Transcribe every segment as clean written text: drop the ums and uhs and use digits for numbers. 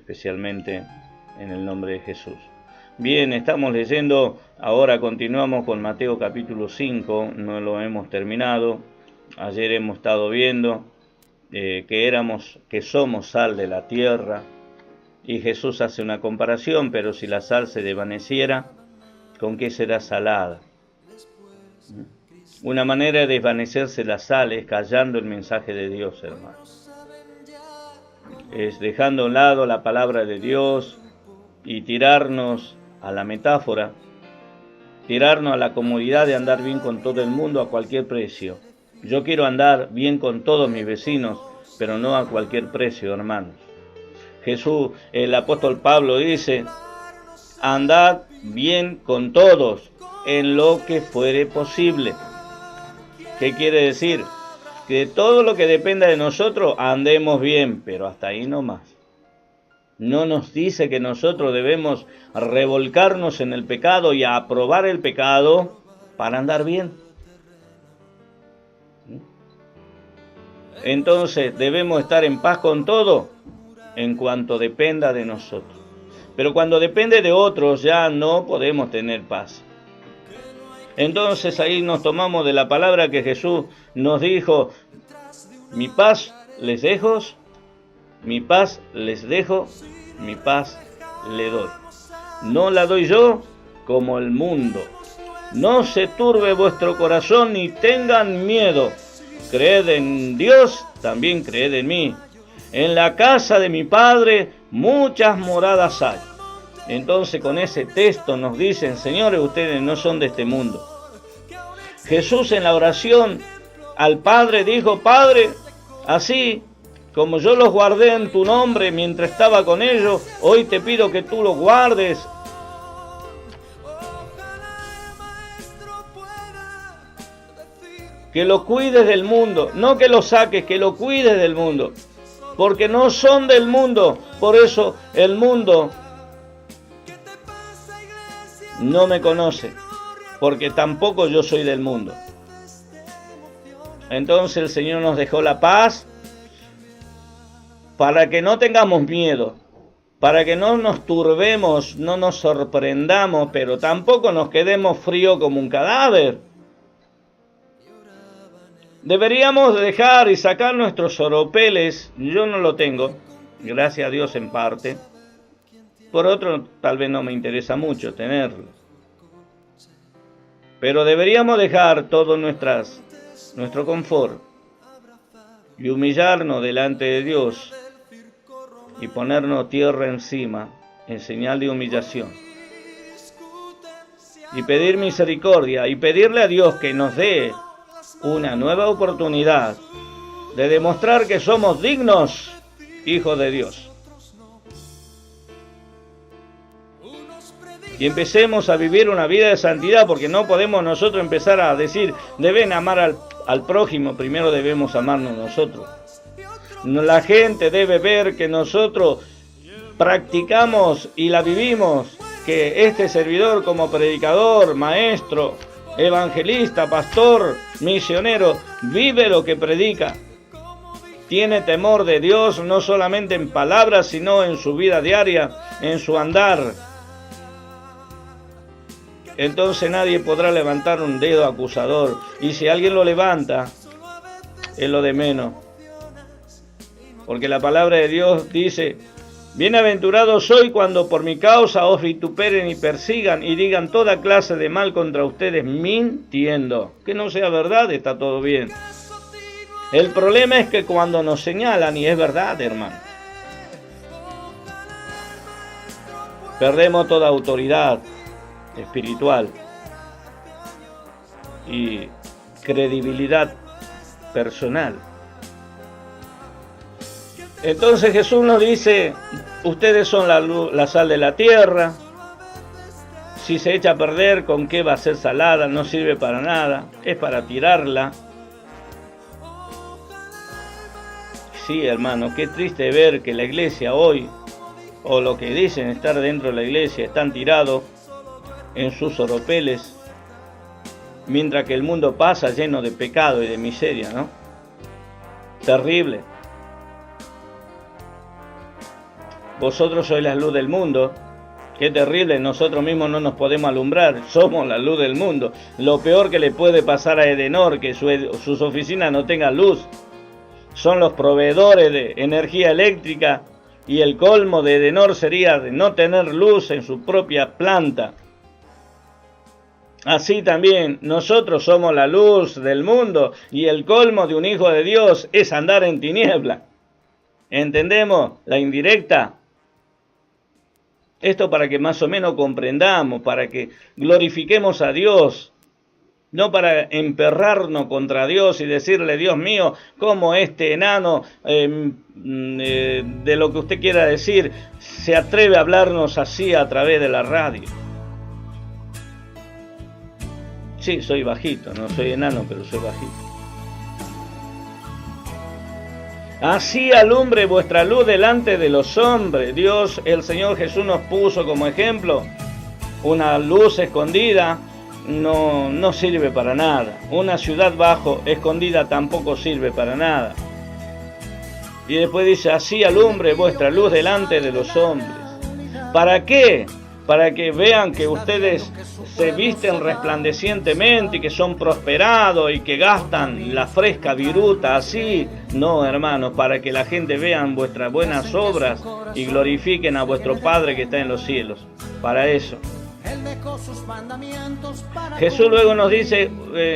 especialmente en el nombre de Jesús. Bien, estamos leyendo, ahora continuamos con Mateo capítulo 5, no lo hemos terminado. Ayer hemos estado viendo que somos sal de la tierra, y Jesús hace una comparación: pero si la sal se desvaneciera, ¿con qué será salada? Una manera de desvanecerse la sal es callando el mensaje de Dios, hermanos. Es dejando a un lado la palabra de Dios y tirarnos a la metáfora, tirarnos a la comodidad de andar bien con todo el mundo a cualquier precio. Yo quiero andar bien con todos mis vecinos, pero no a cualquier precio, hermanos. Jesús, el apóstol Pablo dice: andad bien con todos en lo que fuere posible. ¿Qué quiere decir? Que todo lo que dependa de nosotros andemos bien, pero hasta ahí no más. No nos dice que nosotros debemos revolcarnos en el pecado y aprobar el pecado para andar bien. Entonces debemos estar en paz con todo en cuanto dependa de nosotros. Pero cuando depende de otros ya no podemos tener paz. Entonces ahí nos tomamos de la palabra que Jesús nos dijo: mi paz les dejo, mi paz les dejo, mi paz le doy. No la doy yo como el mundo. No se turbe vuestro corazón ni tengan miedo. Creed en Dios, también creed en mí. En la casa de mi Padre muchas moradas hay. Entonces con ese texto nos dicen: señores, ustedes no son de este mundo. Jesús en la oración al Padre dijo: Padre, así como yo los guardé en tu nombre mientras estaba con ellos, hoy te pido que tú los guardes. Que lo cuides del mundo, no que lo saques, que lo cuides del mundo. Porque no son del mundo, por eso el mundo no me conoce, porque tampoco yo soy del mundo. Entonces el Señor nos dejó la paz para que no tengamos miedo, para que no nos turbemos, no nos sorprendamos, pero tampoco nos quedemos fríos como un cadáver. Deberíamos dejar y sacar nuestros oropeles. Yo no lo tengo, gracias a Dios en parte. Por otro, tal vez no me interesa mucho tenerlo. Pero deberíamos dejar todo nuestro confort y humillarnos delante de Dios y ponernos tierra encima en señal de humillación. Y pedir misericordia y pedirle a Dios que nos dé una nueva oportunidad de demostrar que somos dignos hijos de Dios. Y empecemos a vivir una vida de santidad, porque no podemos nosotros empezar a decir: deben amar al prójimo, primero debemos amarnos nosotros. La gente debe ver que nosotros practicamos y la vivimos, que este servidor como predicador, maestro, evangelista, pastor, misionero, vive lo que predica. Tiene temor de Dios, no solamente en palabras, sino en su vida diaria, en su andar. Entonces nadie podrá levantar un dedo acusador. Y si alguien lo levanta, es lo de menos. Porque la palabra de Dios dice: bienaventurado soy cuando por mi causa os vituperen y persigan y digan toda clase de mal contra ustedes mintiendo. Que no sea verdad, está todo bien. El problema es que cuando nos señalan, y es verdad, hermano, perdemos toda autoridad espiritual y credibilidad personal. Entonces Jesús nos dice: ustedes son la sal de la tierra. Si se echa a perder, ¿con qué va a ser salada? No sirve para nada, es para tirarla. Sí, hermano, qué triste ver que la iglesia hoy, o lo que dicen estar dentro de la iglesia, están tirados en sus oropeles, mientras que el mundo pasa lleno de pecado y de miseria, ¿no? Terrible. vosotros sois la luz del mundo. Qué terrible, nosotros mismos no nos podemos alumbrar, somos la luz del mundo. Lo peor que le puede pasar a Edenor, que sus oficinas no tengan luz. Son los proveedores de energía eléctrica y el colmo de Edenor sería de no tener luz en su propia planta. Así también nosotros somos la luz del mundo y el colmo de un hijo de Dios es andar en tiniebla. ¿Entendemos la indirecta? Esto para que más o menos comprendamos, para que glorifiquemos a Dios, no para emperrarnos contra Dios y decirle, Dios mío, como este enano, de lo que usted quiera decir, se atreve a hablarnos así a través de la radio. Sí, soy bajito, no soy enano, pero soy bajito. Así alumbre vuestra luz delante de los hombres. Dios, el Señor Jesús nos puso como ejemplo. Una luz escondida no sirve para nada. Una ciudad bajo escondida tampoco sirve para nada. Y después dice, así alumbre vuestra luz delante de los hombres. ¿Para qué? Para que vean que ustedes se visten resplandecientemente y que son prosperados y que gastan la fresca viruta así. No, hermanos, para que la gente vean vuestras buenas obras y glorifiquen a vuestro Padre que está en los cielos. Para eso. Jesús luego nos dice,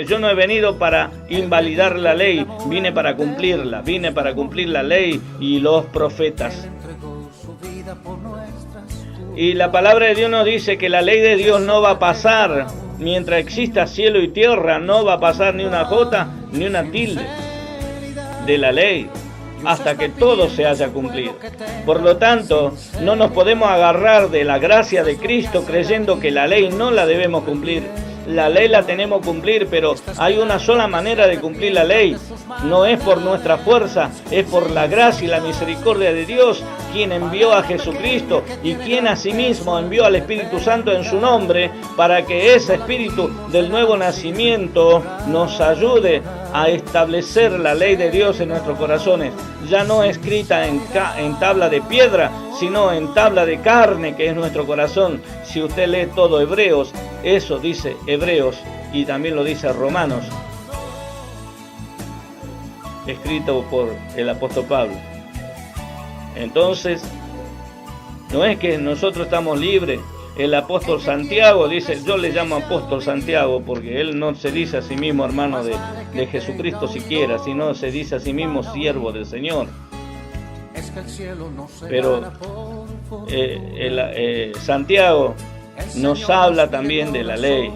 yo no he venido para invalidar la ley, vine para cumplir la ley y los profetas. Y la palabra de Dios nos dice que la ley de Dios no va a pasar. Mientras exista cielo y tierra, no va a pasar ni una jota ni una tilde de la ley, hasta que todo se haya cumplido. Por lo tanto, no nos podemos agarrar de la gracia de Cristo creyendo que la ley no la debemos cumplir. La ley la tenemos que cumplir, pero hay una sola manera de cumplir la ley. No es por nuestra fuerza, es por la gracia y la misericordia de Dios, quien envió a Jesucristo y quien asimismo envió al Espíritu Santo en su nombre, para que ese Espíritu del nuevo nacimiento nos ayude a establecer la ley de Dios en nuestros corazones, ya no escrita en tabla de piedra, sino en tabla de carne, que es nuestro corazón. Si usted lee todo Hebreos, eso dice Hebreos y también lo dice Romanos, escrito por el apóstol Pablo. Entonces, no es que nosotros estamos libres. El apóstol Santiago dice, yo le llamo apóstol Santiago porque él no se dice a sí mismo hermano de Jesucristo siquiera, sino se dice a sí mismo siervo del Señor. Pero Santiago nos habla también de la ley,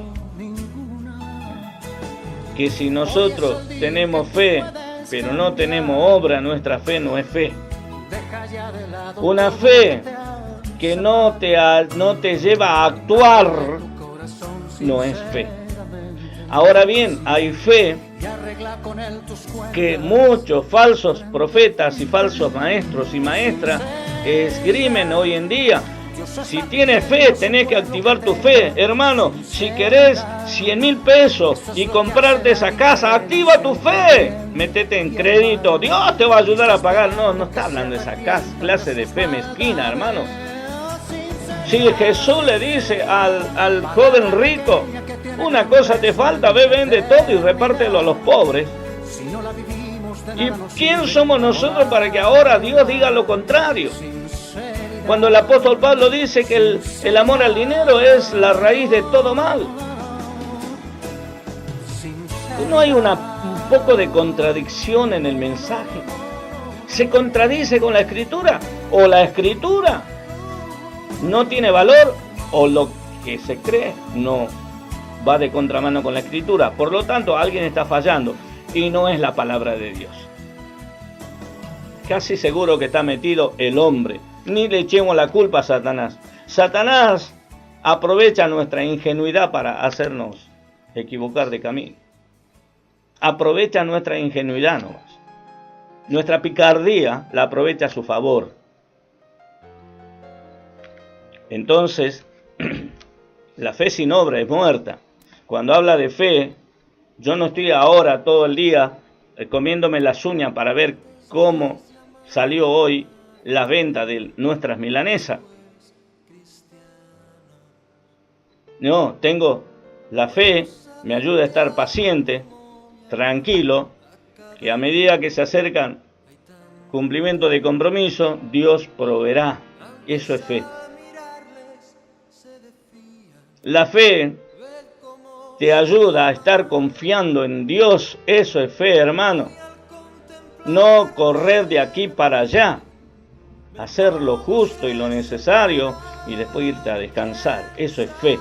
que si nosotros tenemos fe pero no tenemos obra, nuestra fe no es fe. Una fe que no te lleva a actuar no es fe. Ahora bien, hay fe que muchos falsos profetas y falsos maestros y maestras esgrimen hoy en día. Si tienes fe, tenés que activar tu fe. Hermano, si querés 100.000 pesos y comprarte esa casa, activa tu fe. Métete en crédito, Dios te va a ayudar a pagar. No está hablando de esa clase de fe mezquina, hermano. Si Jesús le dice al joven rico, una cosa te falta, ve, vende todo y repártelo a los pobres. ¿Y quién somos nosotros para que ahora Dios diga lo contrario? Cuando el apóstol Pablo dice que el amor al dinero es la raíz de todo mal. ¿No hay un poco de contradicción en el mensaje? ¿Se contradice con la Escritura? ¿O la Escritura no tiene valor? ¿O lo que se cree no va de contramano con la Escritura? Por lo tanto, alguien está fallando y no es la palabra de Dios. Casi seguro que está metido el hombre. Ni le echemos la culpa a Satanás. Satanás aprovecha nuestra ingenuidad para hacernos equivocar de camino. Aprovecha nuestra ingenuidad nomás. Nuestra picardía la aprovecha a su favor. Entonces, la fe sin obra es muerta. Cuando habla de fe, yo no estoy ahora todo el día comiéndome las uñas para ver cómo salió hoy la venta de nuestras milanesas. No, tengo la fe, me ayuda a estar paciente, tranquilo, que a medida que se acercan cumplimiento de compromiso, Dios proveerá. Eso es fe. La fe te ayuda a estar confiando en Dios. Eso es fe, hermano. No correr de aquí para allá. Hacer lo justo y lo necesario y después irte a descansar. Eso es fe.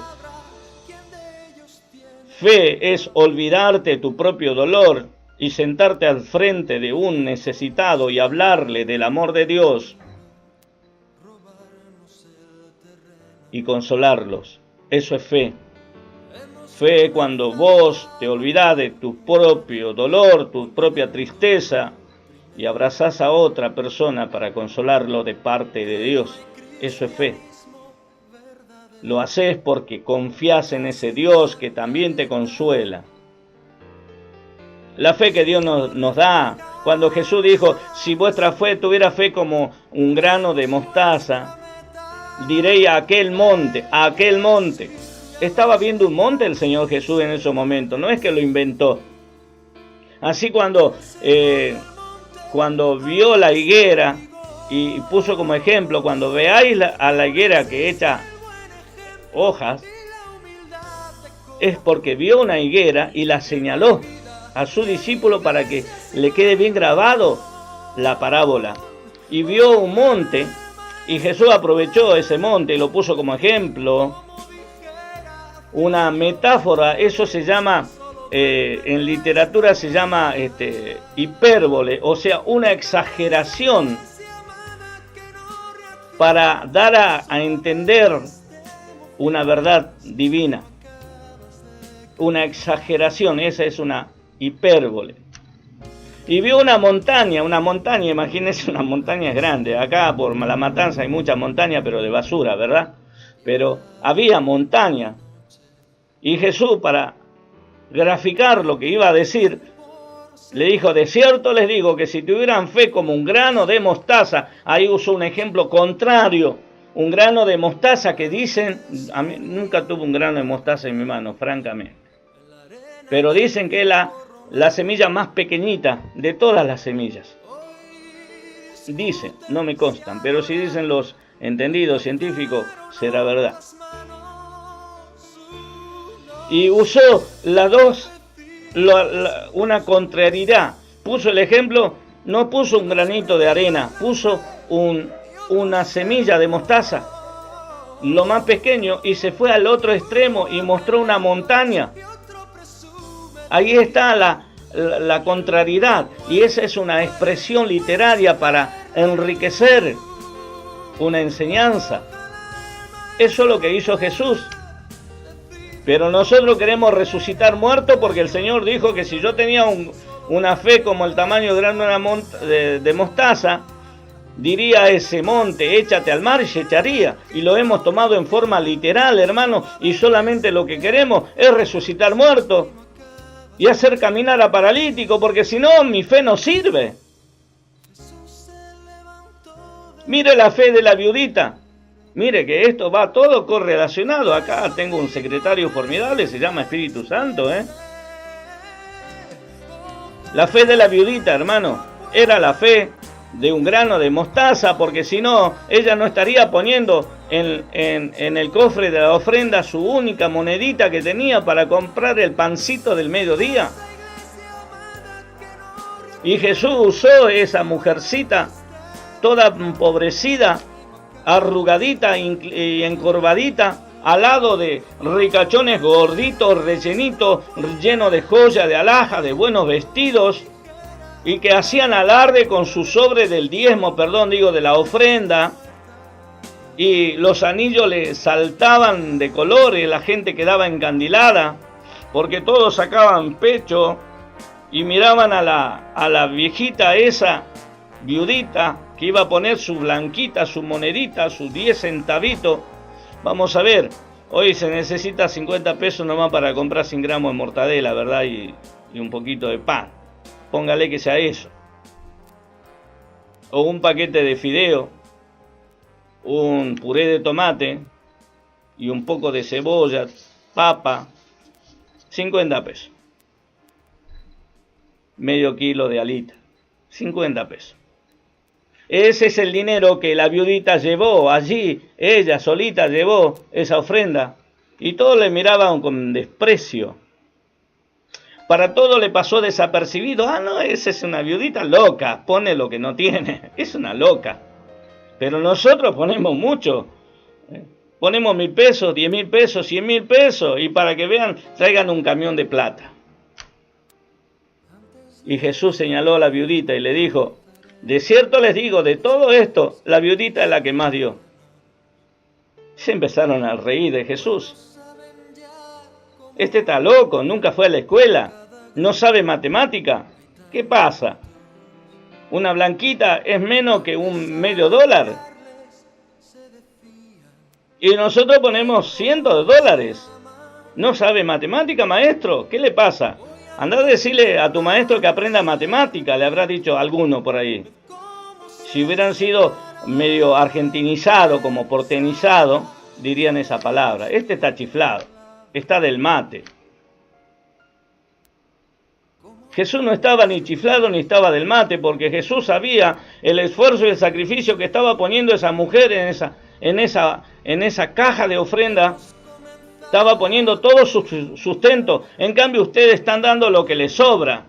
Fe es olvidarte tu propio dolor y sentarte al frente de un necesitado y hablarle del amor de Dios y consolarlos. Eso es fe. Fe cuando vos te olvidás de tu propio dolor, tu propia tristeza y abrazás a otra persona para consolarlo de parte de Dios. Eso es fe. Lo haces porque confías en ese Dios que también te consuela. La fe que Dios nos da, cuando Jesús dijo, si vuestra fe tuviera fe como un grano de mostaza, diréis a aquel monte. Estaba viendo un monte el Señor Jesús en ese momento, no es que lo inventó. Así cuando vio la higuera y puso como ejemplo, cuando veáis a la higuera que echa hojas, es porque vio una higuera y la señaló a su discípulo para que le quede bien grabado la parábola. Y vio un monte y Jesús aprovechó ese monte y lo puso como ejemplo, una metáfora. Eso se llama, en literatura se llama hipérbole, o sea, una exageración para dar a entender una verdad divina. Una exageración, esa es una hipérbole. Y vio una montaña, imagínense, una montaña grande. Acá por La Matanza hay muchas montañas, pero de basura, ¿verdad? Pero había montaña. Y Jesús, para graficar lo que iba a decir, le dijo, de cierto les digo que si tuvieran fe como un grano de mostaza, ahí usó un ejemplo contrario, un grano de mostaza que dicen, a mí nunca tuve un grano de mostaza en mi mano, francamente, pero dicen que es la semilla más pequeñita de todas las semillas. Dicen, no me constan, pero si dicen los entendidos científicos, será verdad. Y usó una contrariedad. Puso el ejemplo, no puso un granito de arena, puso una semilla de mostaza, lo más pequeño, y se fue al otro extremo y mostró una montaña. Ahí está la contrariedad, y esa es una expresión literaria para enriquecer una enseñanza. Eso es lo que hizo Jesús. Pero nosotros queremos resucitar muertos porque el Señor dijo que si yo tenía una fe como el tamaño grande de mostaza, diría a ese monte, échate al mar, y se echaría. Y lo hemos tomado en forma literal, hermano, y solamente lo que queremos es resucitar muertos y hacer caminar a paralítico, porque si no, mi fe no sirve. Mire la fe de la viudita. Mire que esto va todo correlacionado. Acá tengo un secretario formidable, se llama Espíritu Santo, La fe de la viudita, hermano, era la fe de un grano de mostaza, porque si no, ella no estaría poniendo en el cofre de la ofrenda su única monedita que tenía para comprar el pancito del mediodía. Y Jesús usó esa mujercita, toda empobrecida, arrugadita y encorvadita, al lado de ricachones gorditos, rellenitos, llenos de joyas, de alhajas, de buenos vestidos, y que hacían alarde con su sobre del diezmo, de la ofrenda, y los anillos le saltaban de colores, la gente quedaba encandilada, porque todos sacaban pecho y miraban a la viejita esa, viudita, que iba a poner su blanquita, su monedita, sus 10 centavitos. Vamos a ver, hoy se necesita 50 pesos nomás para comprar 100 gramos de mortadela, ¿verdad? Y un poquito de pan. Póngale que sea eso. o un paquete de fideo, un puré de tomate y un poco de cebolla, papa, 50 pesos. Medio kilo de alita, 50 pesos. Ese es el dinero que la viudita llevó allí, ella solita llevó esa ofrenda, y todos le miraban con desprecio. Para todo le pasó desapercibido. Ah, no, esa es una viudita loca, pone lo que no tiene, es una loca. Pero nosotros ponemos mucho, ponemos 1.000 pesos, 10.000 pesos, 100.000 pesos, y para que vean, traigan un camión de plata. Y Jesús señaló a la viudita y le dijo, de cierto les digo, de todo esto, la viudita es la que más dio. Se empezaron a reír de Jesús. Este está loco, nunca fue a la escuela, no sabe matemática. ¿Qué pasa? ¿Una blanquita es menos que un medio dólar? Y nosotros ponemos $100. ¿No sabe matemática, maestro? ¿Qué le pasa? Andá a decirle a tu maestro que aprenda matemática, le habrá dicho alguno por ahí. Si hubieran sido medio argentinizado, como porteñizado, dirían esa palabra. Este está chiflado, está del mate. Jesús no estaba ni chiflado ni estaba del mate, porque Jesús sabía el esfuerzo y el sacrificio que estaba poniendo esa mujer en esa caja de ofrenda. Estaba poniendo todo su sustento. En cambio, ustedes están dando lo que les sobra.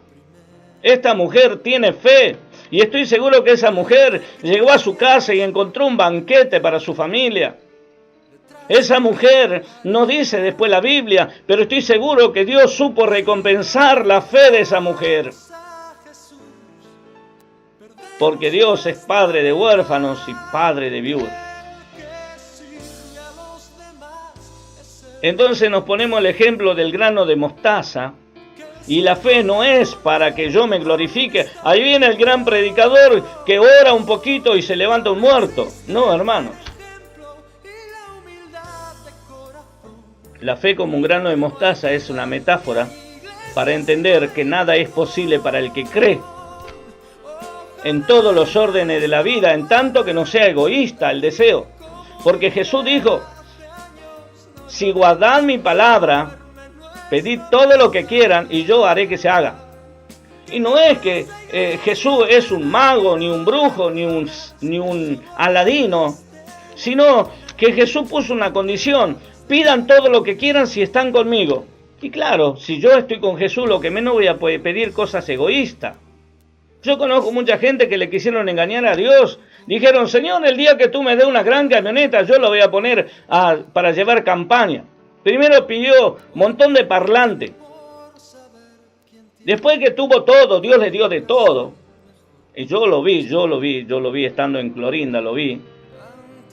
Esta mujer tiene fe. Y estoy seguro que esa mujer llegó a su casa y encontró un banquete para su familia. Esa mujer no dice después la Biblia, pero estoy seguro que Dios supo recompensar la fe de esa mujer. Porque Dios es padre de huérfanos y padre de viudas. Entonces nos ponemos el ejemplo del grano de mostaza, y la fe no es para que yo me glorifique. Ahí viene el gran predicador que ora un poquito y se levanta un muerto. No, hermanos. La fe como un grano de mostaza es una metáfora para entender que nada es posible para el que cree en todos los órdenes de la vida, en tanto que no sea egoísta el deseo. Porque Jesús dijo, si guardad mi palabra, pedid todo lo que quieran y yo haré que se haga. Y no es que Jesús es un mago, ni un brujo, ni un aladino, sino que Jesús puso una condición: pidan todo lo que quieran si están conmigo. Y claro, si yo estoy con Jesús, lo que menos voy a poder pedir cosas egoístas. Yo conozco mucha gente que le quisieron engañar a Dios. Dijeron, Señor, el día que tú me des una gran camioneta, yo lo voy a poner para llevar campaña. Primero pidió un montón de parlante. Después que tuvo todo, Dios le dio de todo. Y yo lo vi estando en Clorinda, lo vi.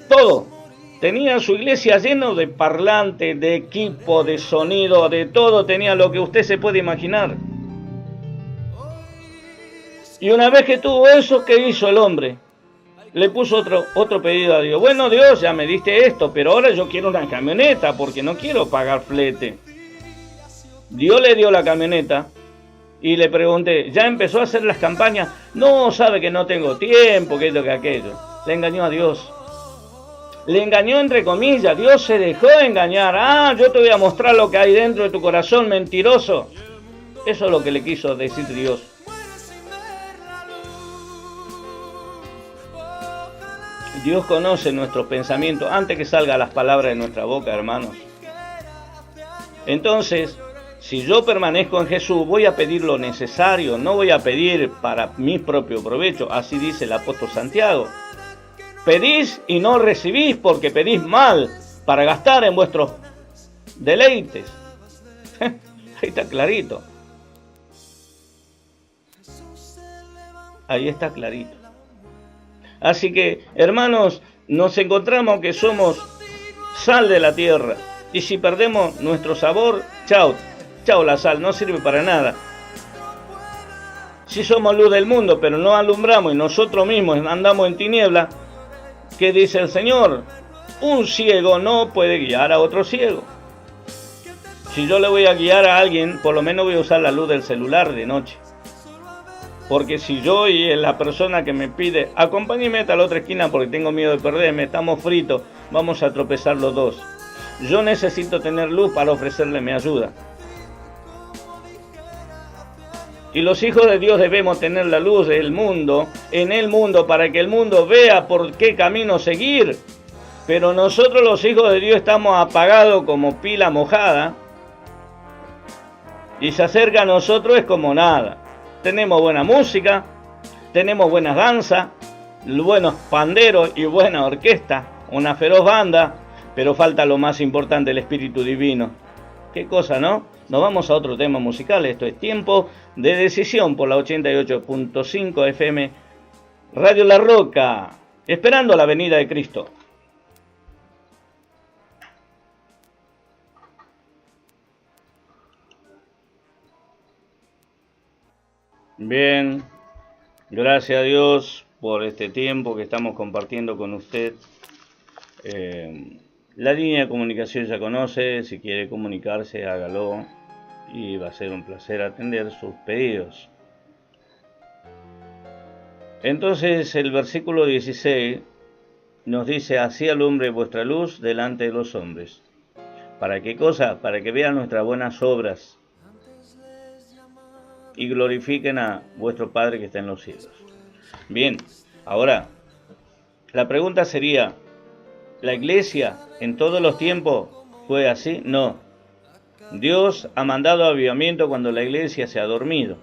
Todo. Tenía su iglesia lleno de parlantes, de equipo, de sonido, de todo. Tenía lo que usted se puede imaginar. Y una vez que tuvo eso, ¿qué hizo el hombre? Le puso otro pedido a Dios. Bueno, Dios, ya me diste esto, pero ahora yo quiero una camioneta porque no quiero pagar flete. Dios le dio la camioneta y le pregunté, ¿ya empezó a hacer las campañas? No, sabe que no tengo tiempo, que esto, que aquello. Le engañó a Dios. Le engañó entre comillas. Dios se dejó engañar. Ah, yo te voy a mostrar lo que hay dentro de tu corazón, mentiroso. Eso es lo que le quiso decir Dios. Dios conoce nuestros pensamientos antes que salgan las palabras de nuestra boca, hermanos. Entonces, si yo permanezco en Jesús, voy a pedir lo necesario, no voy a pedir para mi propio provecho. Así dice el apóstol Santiago. Pedís y no recibís porque pedís mal para gastar en vuestros deleites. Ahí está clarito. Ahí está clarito. Así que, hermanos, nos encontramos que somos sal de la tierra. Y si perdemos nuestro sabor, chao la sal, no sirve para nada. Si somos luz del mundo, pero no alumbramos y nosotros mismos andamos en tiniebla, ¿qué dice el Señor? Un ciego no puede guiar a otro ciego. Si yo le voy a guiar a alguien, por lo menos voy a usar la luz del celular de noche. Porque si yo y la persona que me pide, acompáñeme hasta la otra esquina porque tengo miedo de perderme, estamos fritos, vamos a tropezar los dos. Yo necesito tener luz para ofrecerle mi ayuda. Y los hijos de Dios debemos tener la luz del mundo, en el mundo, para que el mundo vea por qué camino seguir. Pero nosotros los hijos de Dios estamos apagados como pila mojada. Y se acerca a nosotros es como nada. Tenemos buena música, tenemos buenas danzas, buenos panderos y buena orquesta, una feroz banda, pero falta lo más importante, el Espíritu Divino. Qué cosa, ¿no? Nos vamos a otro tema musical. Esto es Tiempo de Decisión por la 88.5 FM Radio La Roca, esperando la venida de Cristo. Bien, gracias a Dios por este tiempo que estamos compartiendo con usted. La línea de comunicación ya conoce, si quiere comunicarse, hágalo y va a ser un placer atender sus pedidos. Entonces el versículo 16 nos dice: así alumbre vuestra luz delante de los hombres. ¿Para qué cosa? Para que vean nuestras buenas obras y glorifiquen a vuestro Padre que está en los cielos. Bien, ahora, la pregunta sería, ¿la iglesia en todos los tiempos fue así? No. Dios ha mandado avivamiento cuando la iglesia se ha dormido.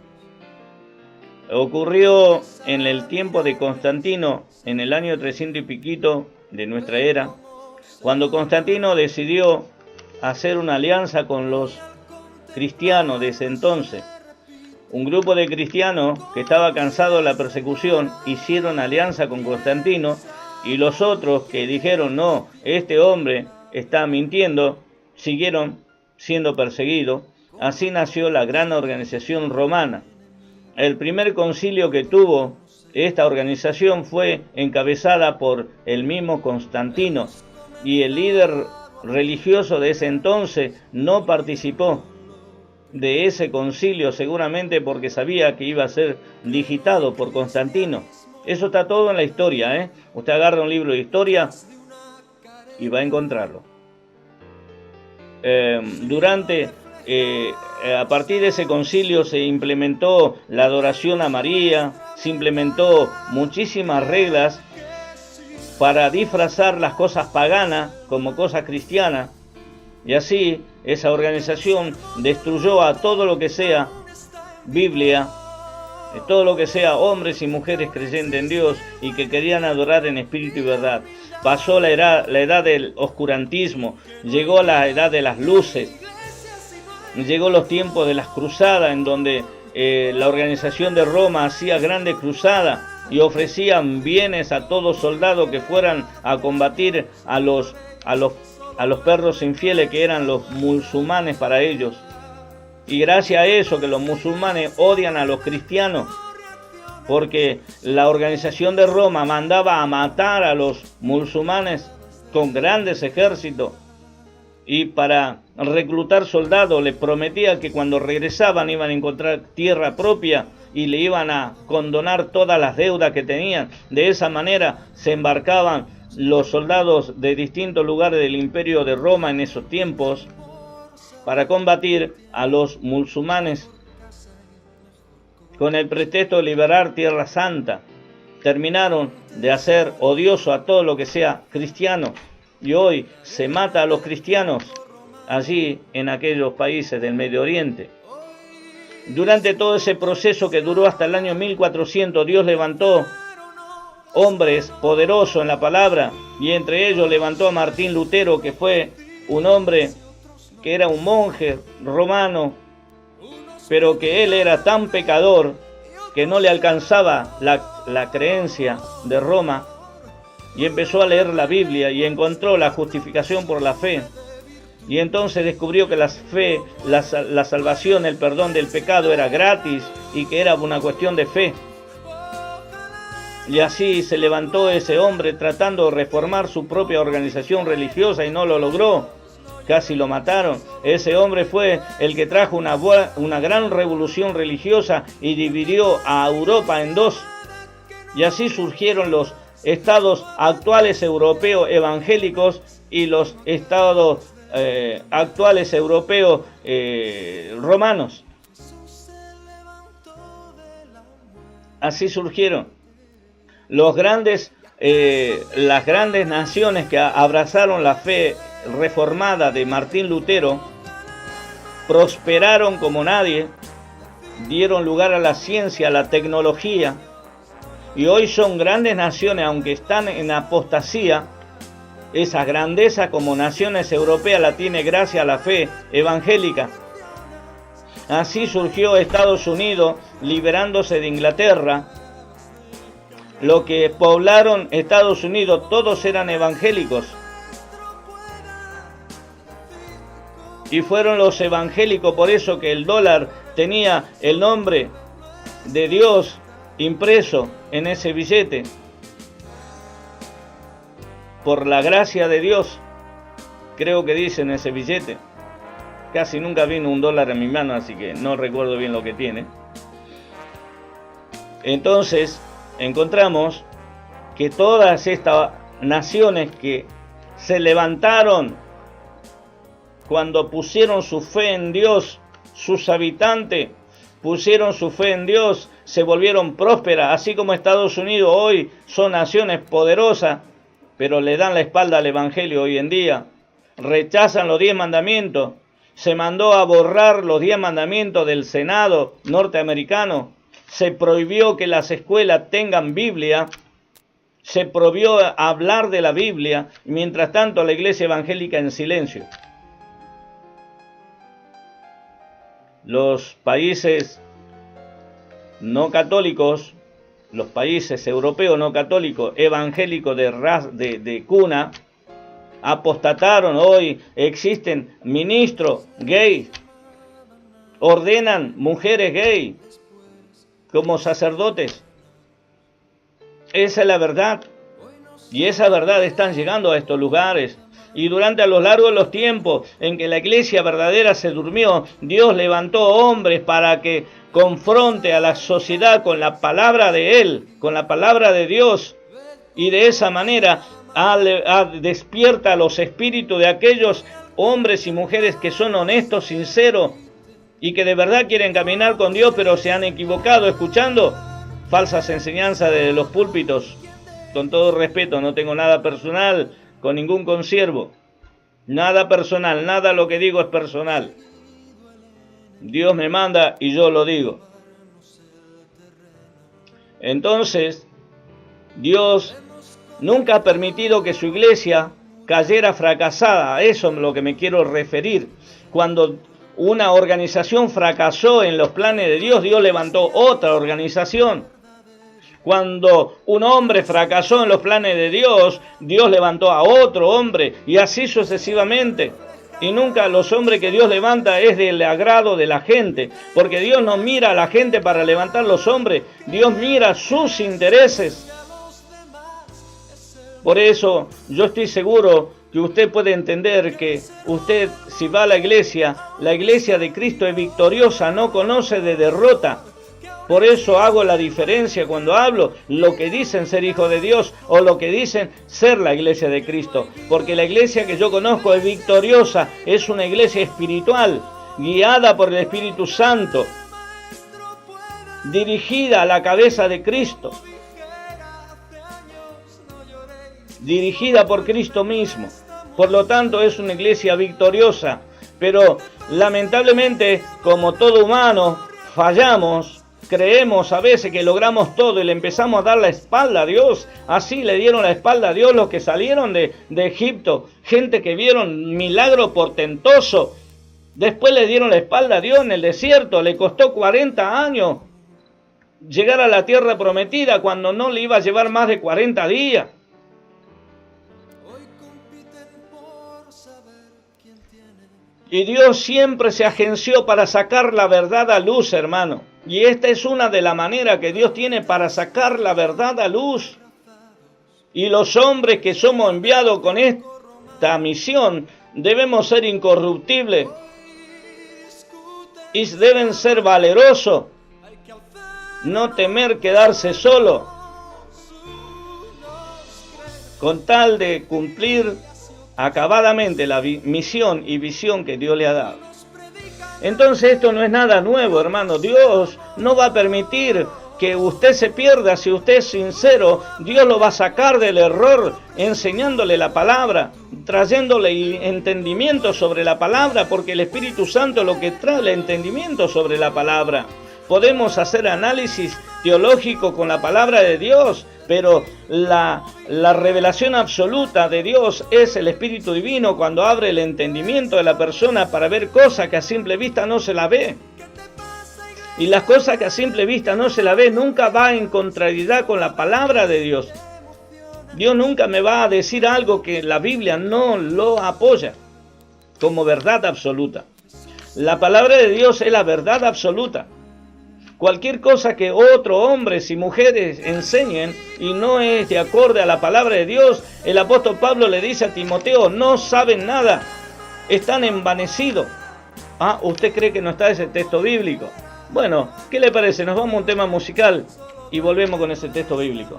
Ocurrió en el tiempo de Constantino, en el año 300 y piquito de nuestra era, cuando Constantino decidió hacer una alianza con los cristianos de ese entonces. Un grupo de cristianos que estaba cansado de la persecución hicieron alianza con Constantino, y los otros que dijeron no, este hombre está mintiendo, siguieron siendo perseguidos. Así nació la gran organización romana. El primer concilio que tuvo esta organización fue encabezada por el mismo Constantino, y el líder religioso de ese entonces no participó de ese concilio, seguramente porque sabía que iba a ser digitado por Constantino. Eso está todo en la historia, ¿eh? Usted agarra un libro de historia y va a encontrarlo. A partir de ese concilio se implementó la adoración a María, se implementó muchísimas reglas para disfrazar las cosas paganas como cosas cristianas. Y así esa organización destruyó a todo lo que sea Biblia, todo lo que sea hombres y mujeres creyentes en Dios y que querían adorar en espíritu y verdad. Pasó la edad del oscurantismo, llegó la edad de las luces, llegó los tiempos de las cruzadas, en donde la organización de Roma hacía grandes cruzadas y ofrecían bienes a todo soldado que fueran a combatir a los perros infieles, que eran los musulmanes para ellos. Y gracias a eso, que los musulmanes odian a los cristianos, porque la organización de Roma mandaba a matar a los musulmanes con grandes ejércitos, y para reclutar soldados les prometía que cuando regresaban iban a encontrar tierra propia y le iban a condonar todas las deudas que tenían. De esa manera se embarcaban los soldados de distintos lugares del imperio de Roma en esos tiempos para combatir a los musulmanes con el pretexto de liberar Tierra Santa. Terminaron de hacer odioso a todo lo que sea cristiano, y hoy se mata a los cristianos allí en aquellos países del Medio Oriente. Durante todo ese proceso que duró hasta el año 1400, Dios levantó hombres poderosos en la palabra, y entre ellos levantó a Martín Lutero, que fue un hombre que era un monje romano, pero que él era tan pecador que no le alcanzaba la creencia de Roma, y empezó a leer la Biblia y encontró la justificación por la fe. Y entonces descubrió que la salvación, el perdón del pecado era gratis y que era una cuestión de fe. Y así se levantó ese hombre tratando de reformar su propia organización religiosa y no lo logró. casi lo mataron. Ese hombre fue el que trajo una gran revolución religiosa y dividió a Europa en dos. Y así surgieron los estados actuales europeos evangélicos y los estados actuales europeos romanos. Así surgieron las grandes naciones que abrazaron la fe reformada de Martín Lutero, prosperaron como nadie, dieron lugar a la ciencia, a la tecnología, y hoy son grandes naciones, aunque están en apostasía. Esa grandeza como naciones europeas la tiene gracias a la fe evangélica. Así surgió Estados Unidos, liberándose de Inglaterra. Los que poblaron Estados Unidos, todos eran evangélicos. Y fueron los evangélicos, por eso que el dólar tenía el nombre de Dios impreso en ese billete. Por la gracia de Dios, creo que dice en ese billete. Casi nunca vino un dólar en mi mano, así que no recuerdo bien lo que tiene. Entonces, encontramos que todas estas naciones que se levantaron cuando pusieron su fe en Dios, sus habitantes pusieron su fe en Dios, se volvieron prósperas, así como Estados Unidos hoy son naciones poderosas, pero le dan la espalda al Evangelio hoy en día, rechazan los 10 mandamientos. Se mandó a borrar los 10 mandamientos del Senado norteamericano, se prohibió que las escuelas tengan Biblia, se prohibió hablar de la Biblia, mientras tanto la iglesia evangélica en silencio. Los países no católicos, los países europeos no católicos, evangélicos de cuna, apostataron. Hoy existen ministros gays, ordenan mujeres gays como sacerdotes. Esa es la verdad, y esa verdad están llegando a estos lugares. Y durante a lo largo de los tiempos en que la iglesia verdadera se durmió, Dios levantó hombres para que confronte a la sociedad con la palabra de Él, con la palabra de Dios, y de esa manera despierta los espíritus de aquellos hombres y mujeres que son honestos, sinceros y que de verdad quieren caminar con Dios, pero se han equivocado escuchando falsas enseñanzas de los púlpitos. Con todo respeto, no tengo nada personal con ningún consiervo, nada personal, nada lo que digo es personal. Dios me manda y yo lo digo. Entonces, Dios nunca ha permitido que su iglesia cayera fracasada. A eso es lo que me quiero referir. Cuando una organización fracasó en los planes de Dios, Dios levantó otra organización. Cuando un hombre fracasó en los planes de Dios, Dios levantó a otro hombre, y así sucesivamente. Y nunca los hombres que Dios levanta es del agrado de la gente, porque Dios no mira a la gente para levantar los hombres, Dios mira sus intereses. Por eso yo estoy seguro que usted puede entender que usted, si va a la iglesia de Cristo es victoriosa, no conoce de derrota. Por eso hago la diferencia cuando hablo lo que dicen ser hijo de Dios o lo que dicen ser la iglesia de Cristo. Porque la iglesia que yo conozco es victoriosa, es una iglesia espiritual, guiada por el Espíritu Santo, dirigida a la cabeza de Cristo, dirigida por Cristo mismo. Por lo tanto es una iglesia victoriosa. Pero lamentablemente, como todo humano, fallamos. Creemos a veces que logramos todo y le empezamos a dar la espalda a Dios. Así le dieron la espalda a Dios los que salieron de Egipto. Gente que vieron milagro portentoso. Después le dieron la espalda a Dios en el desierto. Le costó 40 años llegar a la tierra prometida cuando no le iba a llevar más de 40 días. Y Dios siempre se agenció para sacar la verdad a luz, hermano. Y esta es una de las maneras que Dios tiene para sacar la verdad a luz. Y los hombres que somos enviados con esta misión, debemos ser incorruptibles y deben ser valerosos, no temer quedarse solo, con tal de cumplir acabadamente la misión y visión que Dios le ha dado. Entonces esto no es nada nuevo, hermano. Dios no va a permitir que usted se pierda. Si usted es sincero, Dios lo va a sacar del error, enseñándole la palabra, trayéndole entendimiento sobre la palabra, porque el Espíritu Santo es lo que trae el entendimiento sobre la palabra. Podemos hacer análisis teológico con la palabra de Dios, pero la revelación absoluta de Dios es el Espíritu Divino, cuando abre el entendimiento de la persona para ver cosas que a simple vista no se la ve. Y las cosas que a simple vista no se la ve nunca va en contrariedad con la palabra de Dios. Dios nunca me va a decir algo que la Biblia no lo apoya como verdad absoluta. La palabra de Dios es la verdad absoluta. Cualquier cosa que otros hombres y mujeres enseñen y no es de acorde a la palabra de Dios, el apóstol Pablo le dice a Timoteo: no saben nada, están envanecidos. Ah, ¿usted cree que no está ese texto bíblico? Bueno, ¿qué le parece? Nos vamos a un tema musical y volvemos con ese texto bíblico.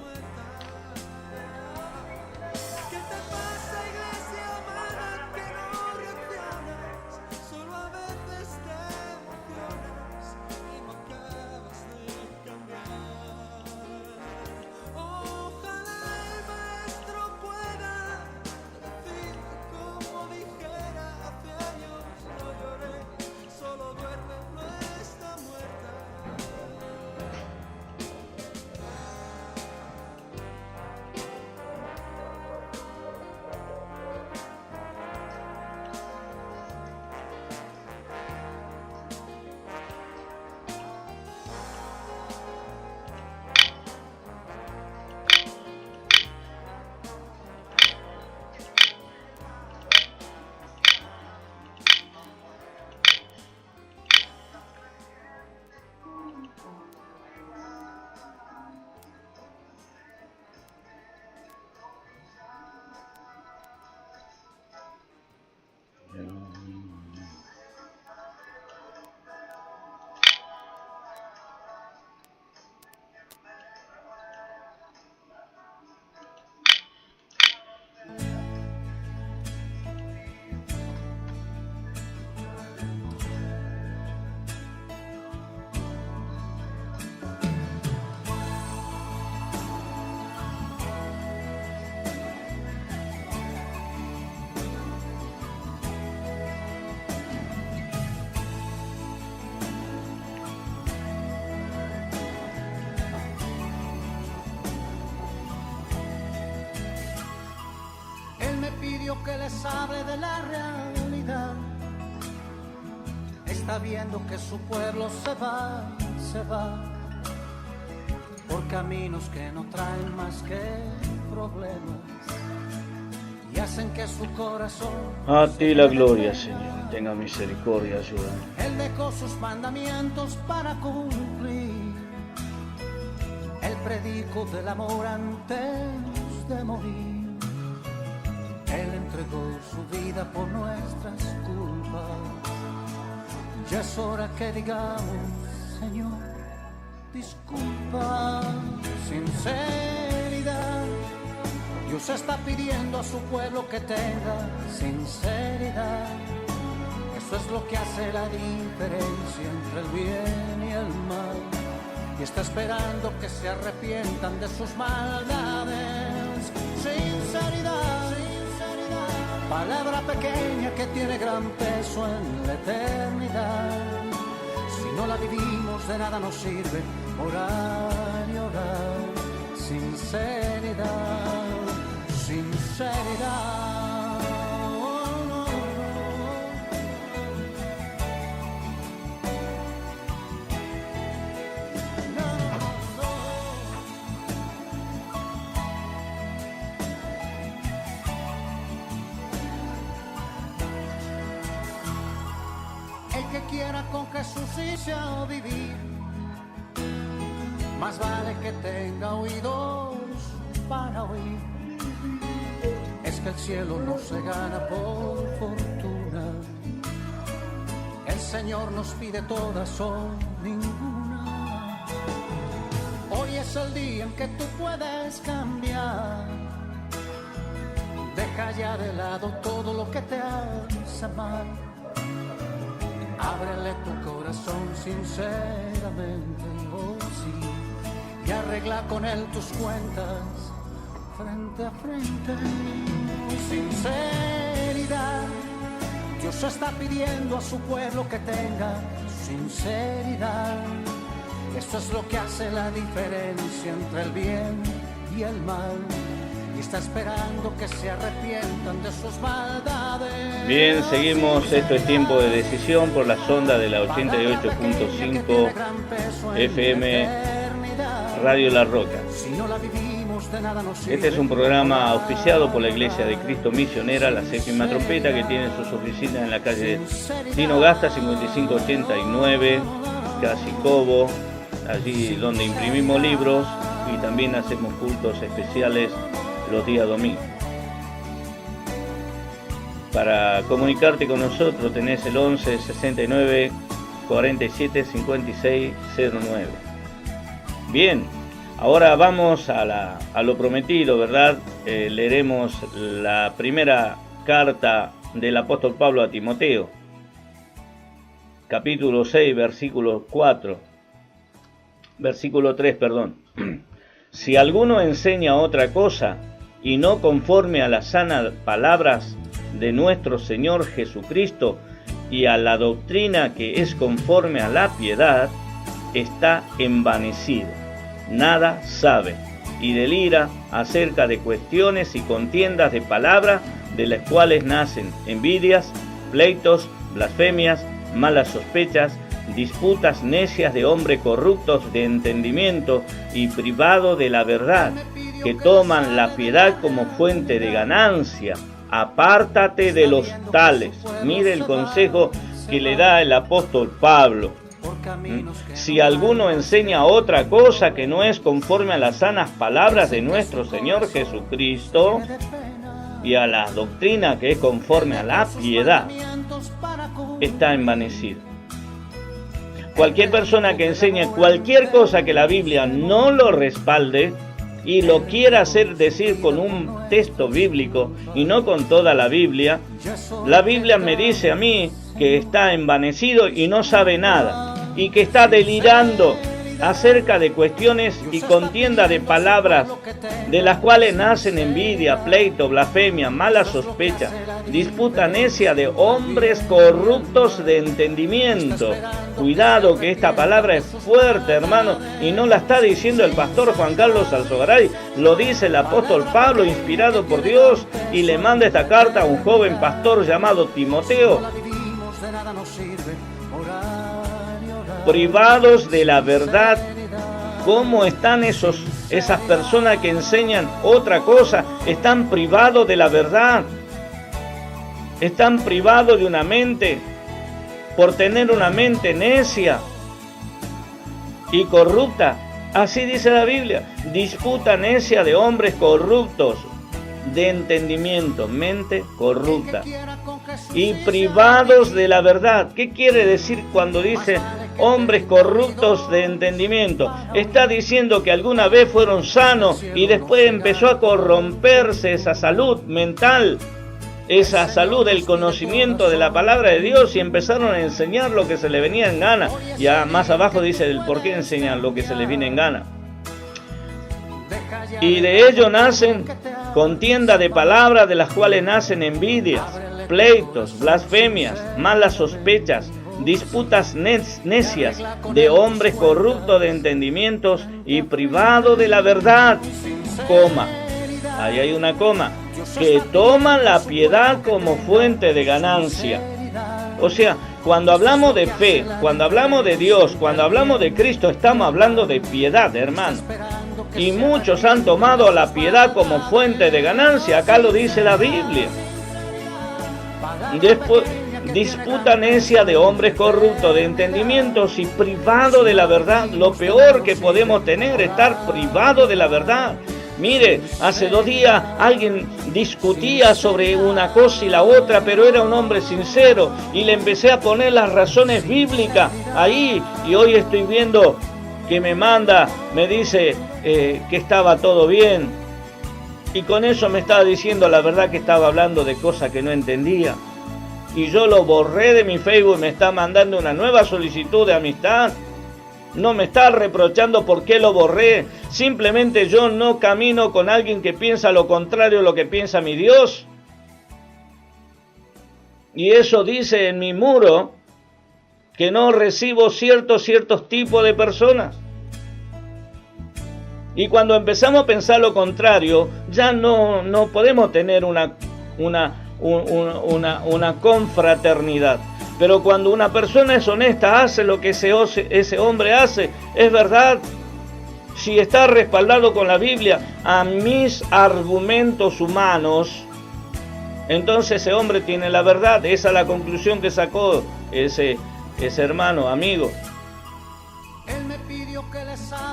Que les hable de la realidad. Está viendo que su pueblo se va por caminos que no traen más que problemas y hacen que su corazón. A ti la gloria, Señor. Tenga misericordia, ayúdame. Él dejó sus mandamientos para cumplir. Él predicó del amor antes de morir. Él entregó su vida por nuestras culpas. Ya es hora que digamos: Señor, disculpa. Sinceridad. Dios está pidiendo a su pueblo que tenga sinceridad. Eso es lo que hace la diferencia entre el bien y el mal. Y está esperando que se arrepientan de sus maldades. Sinceridad. Palabra pequeña que tiene gran peso en la eternidad. Si no la vivimos, de nada nos sirve orar y orar. Sinceridad, sinceridad. Oh, no, no. Que quiera con Jesús irse a vivir, más vale que tenga oídos para oír. Es que el cielo no se gana por Señor nos pide todas o ninguna. Hoy es el día en que tú puedes cambiar. Deja ya de lado todo lo que te hace mal. Ábrele tu corazón sinceramente, oh sí, y arregla con él tus cuentas frente a frente. Sinceridad, Dios está pidiendo a su pueblo que tenga sinceridad. Esto es lo que hace la diferencia entre el bien y el mal. Y está esperando que se arrepientan de sus maldades. Bien, seguimos. Esto es Tiempo de Decisión por la sonda de la 88.5 FM Radio La Roca. Este es un programa auspiciado por la Iglesia de Cristo Misionera, la Séptima Trompeta, que tiene sus oficinas en la calle Dino Gasta 5589, casi Cobo, allí donde imprimimos libros y también hacemos cultos especiales los días domingos. Para comunicarte con nosotros tenés el 11 69 47 56 09. Bien, ahora vamos a lo prometido, ¿verdad? Leeremos la primera carta del apóstol Pablo a Timoteo, capítulo 6, versículo 3, perdón. Si alguno enseña otra cosa y no conforme a las sanas palabras de nuestro Señor Jesucristo y a la doctrina que es conforme a la piedad, está envanecido, nada sabe y delira acerca de cuestiones y contiendas de palabras, de las cuales nacen envidias, pleitos, blasfemias, malas sospechas, disputas necias de hombres corruptos de entendimiento y privados de la verdad, que toman la piedad como fuente de ganancia. Apártate de los tales. Mire el consejo que le da el apóstol Pablo. Si alguno enseña otra cosa que no es conforme a las sanas palabras de nuestro Señor Jesucristo y a la doctrina que es conforme a la piedad, está envanecido. Cualquier persona que enseñe cualquier cosa que la Biblia no lo respalde y lo quiera hacer decir con un texto bíblico y no con toda la Biblia me dice a mí que está envanecido y no sabe nada, y que está delirando acerca de cuestiones y contienda de palabras, de las cuales nacen envidia, pleito, blasfemia, mala sospecha, disputa necia de hombres corruptos de entendimiento. Cuidado, que esta palabra es fuerte, hermano, y no la está diciendo el pastor Juan Carlos Alzogaray, lo dice el apóstol Pablo, inspirado por Dios, y le manda esta carta a un joven pastor llamado Timoteo. Privados de la verdad. ¿Cómo están esas personas que enseñan otra cosa? Están privados de la verdad. Están privados de una mente, por tener una mente necia y corrupta. Así dice la Biblia. Disputa necia de hombres corruptos de entendimiento, mente corrupta y privados de la verdad. ¿Qué quiere decir cuando dice hombres corruptos de entendimiento? Está diciendo que alguna vez fueron sanos y después empezó a corromperse esa salud mental, esa salud del conocimiento de la palabra de Dios, y empezaron a enseñar lo que se les venía en gana. Ya más abajo dice el por qué enseñan lo que se les viene en gana. Y de ello nacen contienda de palabras, de las cuales nacen envidias, pleitos, blasfemias, malas sospechas, disputas necias de hombres corruptos de entendimientos y privados de la verdad, coma, ahí hay una coma, que toman la piedad como fuente de ganancia. O sea, cuando hablamos de fe, cuando hablamos de Dios, cuando hablamos de Cristo, estamos hablando de piedad, hermano. Y muchos han tomado la piedad como fuente de ganancia. Acá lo dice la Biblia. Después, disputa necia de hombres corruptos de entendimientos y privado de la verdad. Lo peor que podemos tener es estar privado de la verdad. Mire, hace 2 días alguien discutía sobre una cosa y la otra, pero era un hombre sincero y le empecé a poner las razones bíblicas ahí, y hoy estoy viendo que me dice que estaba todo bien, y con eso me estaba diciendo la verdad que estaba hablando de cosas que no entendía, y yo lo borré de mi Facebook y me está mandando una nueva solicitud de amistad. No me está reprochando por qué lo borré. Simplemente yo no camino con alguien que piensa lo contrario a lo que piensa mi Dios. Y eso dice en mi muro que no recibo ciertos tipos de personas. Y cuando empezamos a pensar lo contrario, ya no podemos tener una confraternidad. Pero cuando una persona es honesta, hace lo que ese hombre hace, es verdad. Si está respaldado con la Biblia a mis argumentos humanos, entonces ese hombre tiene la verdad. Esa es la conclusión que sacó ese hermano, amigo.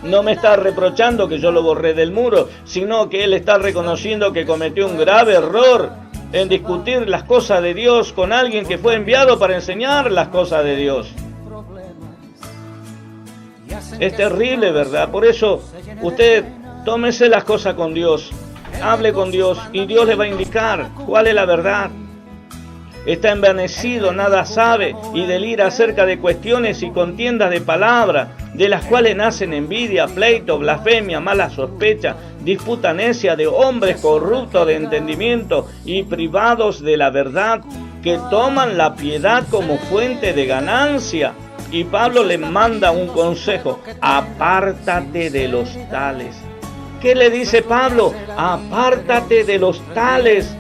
No me está reprochando que yo lo borré del muro, sino que él está reconociendo que cometió un grave error en discutir las cosas de Dios con alguien que fue enviado para enseñar las cosas de Dios. Es terrible, ¿verdad? Por eso usted tómese las cosas con Dios, hable con Dios y Dios le va a indicar cuál es la verdad. Está envanecido, nada sabe y delira acerca de cuestiones y contiendas de palabras, de las cuales nacen envidia, pleito, blasfemia, mala sospecha, disputa necia de hombres corruptos de entendimiento y privados de la verdad, que toman la piedad como fuente de ganancia. Y Pablo le manda un consejo: apártate de los tales. ¿Qué le dice Pablo? Apártate de los tales.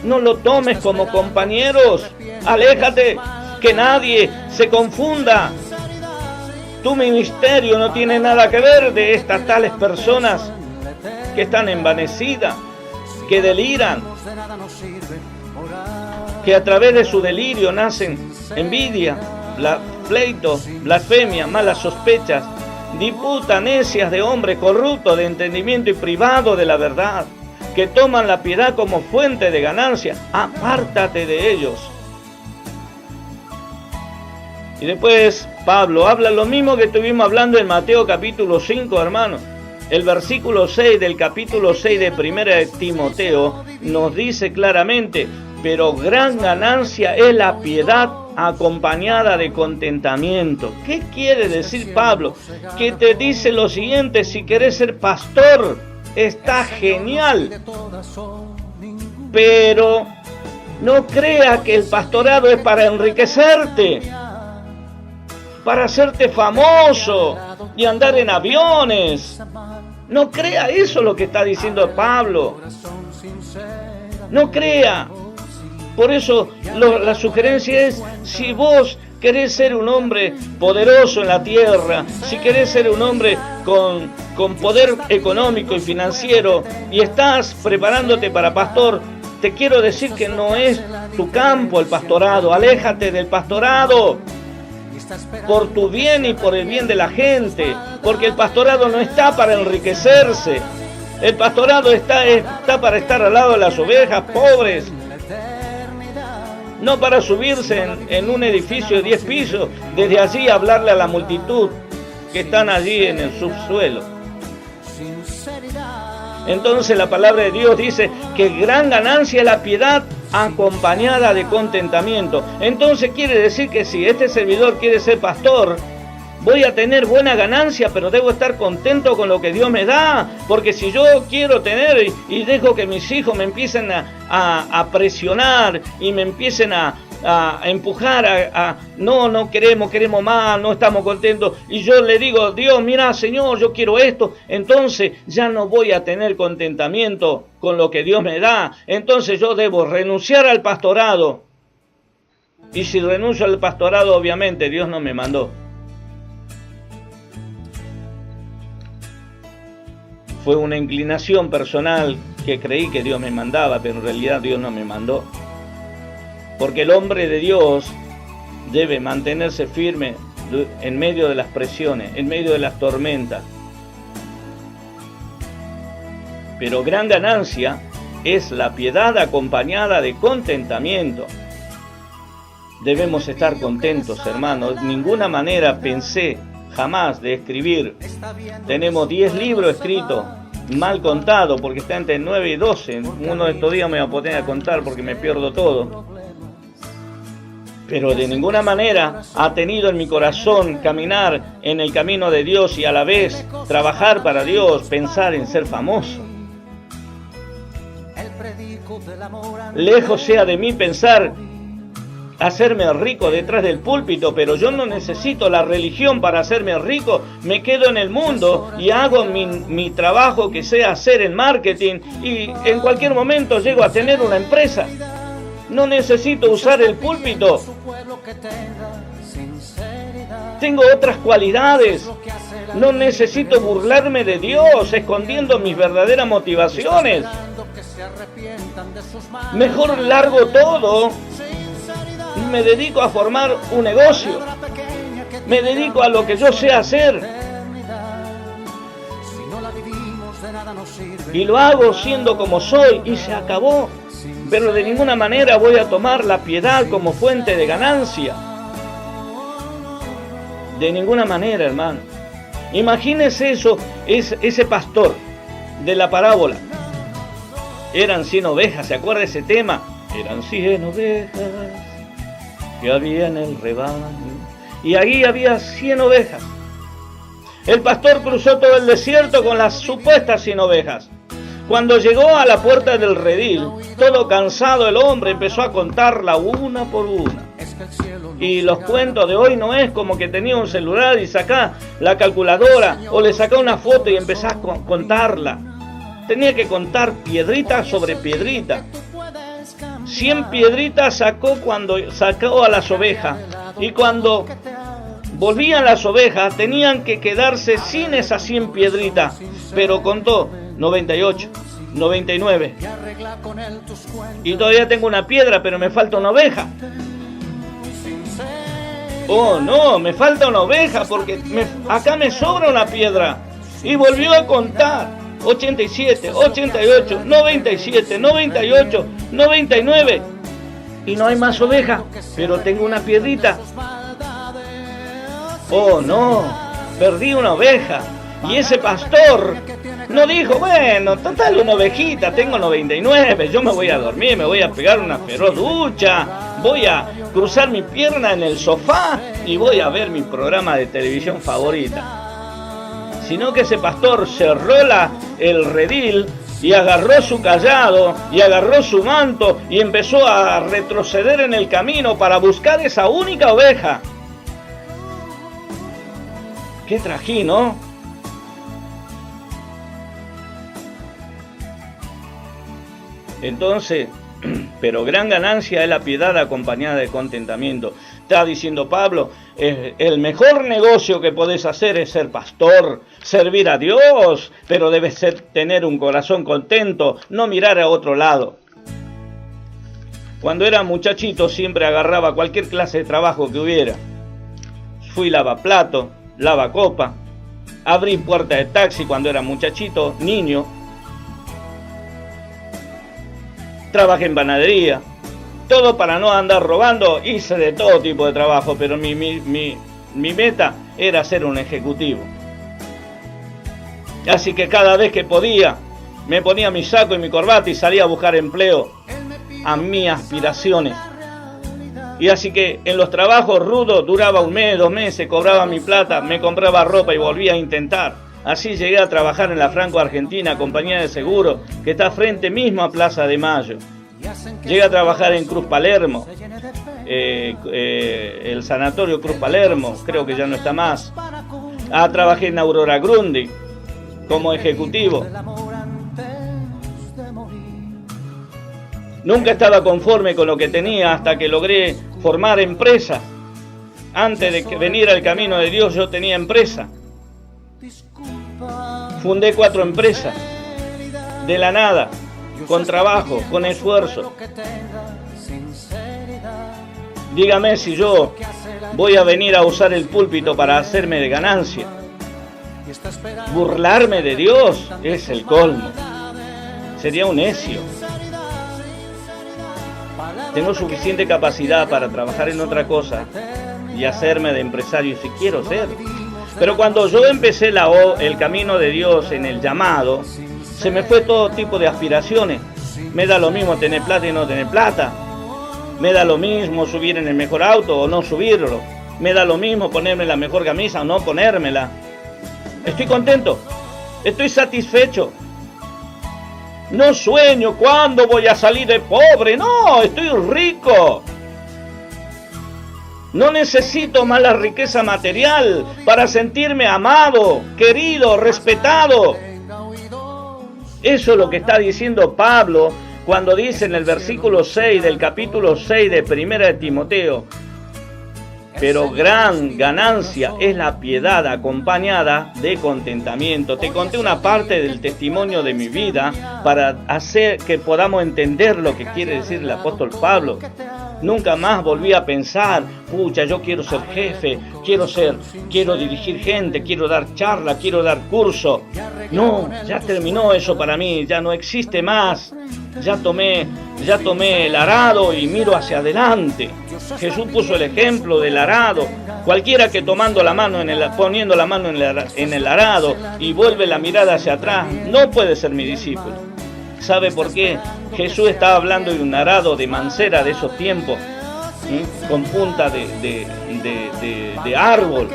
No lo tomes como compañeros. Aléjate, que nadie se confunda. Tu ministerio no tiene nada que ver de estas tales personas que están envanecidas, que deliran, que a través de su delirio nacen envidia, pleito, blasfemia, malas sospechas, disputas necias de hombres corruptos de entendimiento y privados de la verdad, que toman la piedad como fuente de ganancia. Apártate de ellos. Y después Pablo habla lo mismo que estuvimos hablando en Mateo capítulo 5, hermanos. El versículo 6 del capítulo 6 de 1 de Timoteo nos dice claramente: pero gran ganancia es la piedad acompañada de contentamiento. ¿Qué quiere decir Pablo? Que te dice lo siguiente: si querés ser pastor, está genial, pero no crea que el pastorado es para enriquecerte, para hacerte famoso y andar en aviones. No crea eso lo que está diciendo Pablo. No crea. Por eso la sugerencia es: si vos querés ser un hombre poderoso en la tierra, si querés ser un hombre con poder económico y financiero y estás preparándote para pastor, te quiero decir que no es tu campo el pastorado. Aléjate del pastorado por tu bien y por el bien de la gente, porque el pastorado no está para enriquecerse. El pastorado está para estar al lado de las ovejas pobres, no para subirse en un edificio de 10 pisos, desde allí hablarle a la multitud que están allí en el subsuelo. Entonces la palabra de Dios dice que gran ganancia es la piedad acompañada de contentamiento. Entonces quiere decir que si este servidor quiere ser pastor, voy a tener buena ganancia, pero debo estar contento con lo que Dios me da. Porque si yo quiero tener y dejo que mis hijos me empiecen a presionar y me empiecen a empujar no queremos más, no estamos contentos, y yo le digo: Dios, mira, Señor, yo quiero esto, entonces ya no voy a tener contentamiento con lo que Dios me da. Entonces yo debo renunciar al pastorado, y si renuncio al pastorado, obviamente Dios no me mandó. Fue una inclinación personal que creí que Dios me mandaba, pero en realidad Dios no me mandó. Porque el hombre de Dios debe mantenerse firme en medio de las presiones, en medio de las tormentas. Pero gran ganancia es la piedad acompañada de contentamiento. Debemos estar contentos, hermanos. De ninguna manera pensé jamás de escribir. Tenemos 10 libros escritos, mal contados, porque está entre 9 y 12. Uno de estos días me voy a poner a contar porque me pierdo todo. Pero de ninguna manera ha tenido en mi corazón caminar en el camino de Dios y a la vez trabajar para Dios, pensar en ser famoso. Lejos sea de mí pensar hacerme rico detrás del púlpito, pero yo no necesito la religión para hacerme rico. Me quedo en el mundo y hago mi trabajo, que sea hacer el marketing, y en cualquier momento llego a tener una empresa. No necesito usar el púlpito. Tengo otras cualidades. No necesito burlarme de Dios escondiendo mis verdaderas motivaciones. Mejor largo todo y me dedico a formar un negocio. Me dedico a lo que yo sé hacer. Y lo hago siendo como soy y se acabó. Pero de ninguna manera voy a tomar la piedad como fuente de ganancia. De ninguna manera, hermano. Imagínese eso, ese pastor de la parábola. Eran 100 ovejas, ¿se acuerda ese tema? Eran 100 ovejas que había en el rebaño. Y ahí había 100 ovejas. El pastor cruzó todo el desierto con las supuestas 100 ovejas. Cuando llegó a la puerta del redil, todo cansado el hombre empezó a contarla una por una. Y los cuentos de hoy no es como que tenía un celular y sacá la calculadora o le sacá una foto y empezás a contarla. Tenía que contar piedrita sobre piedrita. 100 piedritas sacó cuando sacó a las ovejas. Y cuando volvían las ovejas tenían que quedarse sin esas 100 piedritas. Pero contó 98, 99. Y todavía tengo una piedra, pero me falta una oveja. Oh no, me falta una oveja porque acá me sobra una piedra. Y volvió a contar. 87, 88, 97, 98, 99. Y no hay más oveja, pero tengo una piedrita. Oh no, perdí una oveja. Y ese pastor no dijo, bueno, total una ovejita, tengo 99, yo me voy a dormir, me voy a pegar una feroz ducha, voy a cruzar mi pierna en el sofá y voy a ver mi programa de televisión favorita. Sino que ese pastor cerró el redil y agarró su cayado y agarró su manto y empezó a retroceder en el camino para buscar esa única oveja. ¡Qué trajín, ¿no? Entonces, pero gran ganancia es la piedad acompañada de contentamiento. Está diciendo Pablo, el mejor negocio que podés hacer es ser pastor, servir a Dios, pero debes tener un corazón contento, no mirar a otro lado. Cuando era muchachito siempre agarraba cualquier clase de trabajo que hubiera. Fui lavaplato, lavacopa, abrí puerta de taxi cuando era muchachito, niño. Trabajé en panadería, todo para no andar robando, hice de todo tipo de trabajo, pero mi meta era ser un ejecutivo. Así que cada vez que podía, me ponía mi saco y mi corbata y salía a buscar empleo a mis aspiraciones. Y así que en los trabajos rudos duraba 1 mes, 2 meses, cobraba mi plata, me compraba ropa y volvía a intentar. Así llegué a trabajar en la Franco Argentina, compañía de seguro, que está frente mismo a Plaza de Mayo. Llegué a trabajar en Cruz Palermo, el sanatorio Cruz Palermo, creo que ya no está más. Trabajé en Aurora Grundy como ejecutivo. Nunca estaba conforme con lo que tenía hasta que logré formar empresa. Antes de venir al camino de Dios yo tenía empresa. Fundé 4 empresas, de la nada, con trabajo, con esfuerzo. Dígame si yo voy a venir a usar el púlpito para hacerme de ganancia. Burlarme de Dios es el colmo. sería un necio. Tengo suficiente capacidad para trabajar en otra cosa y hacerme de empresario si quiero ser. Pero cuando yo empecé el camino de Dios en el llamado, se me fue todo tipo de aspiraciones. Me da lo mismo tener plata y no tener plata. Me da lo mismo subir en el mejor auto o no subirlo. Me da lo mismo ponerme la mejor camisa o no ponérmela. Estoy contento. Estoy satisfecho. No sueño cuándo voy a salir de pobre. No, estoy rico. No necesito más la riqueza material para sentirme amado, querido, respetado. Eso es lo que está diciendo Pablo cuando dice en el versículo 6 del capítulo 6 de Primera de Timoteo: pero gran ganancia es la piedad acompañada de contentamiento. Te conté una parte del testimonio de mi vida para hacer que podamos entender lo que quiere decir el apóstol Pablo. Nunca más volví a pensar, pucha, yo quiero ser jefe, quiero dirigir gente, quiero dar charla, quiero dar curso. No, ya terminó eso para mí, ya no existe más. Ya tomé el arado y miro hacia adelante. Jesús puso el ejemplo del arado. Cualquiera que poniendo la mano en el arado y vuelve la mirada hacia atrás, no puede ser mi discípulo. ¿Sabe por qué? Jesús estaba hablando de un arado de mancera de esos tiempos, con punta de árbol,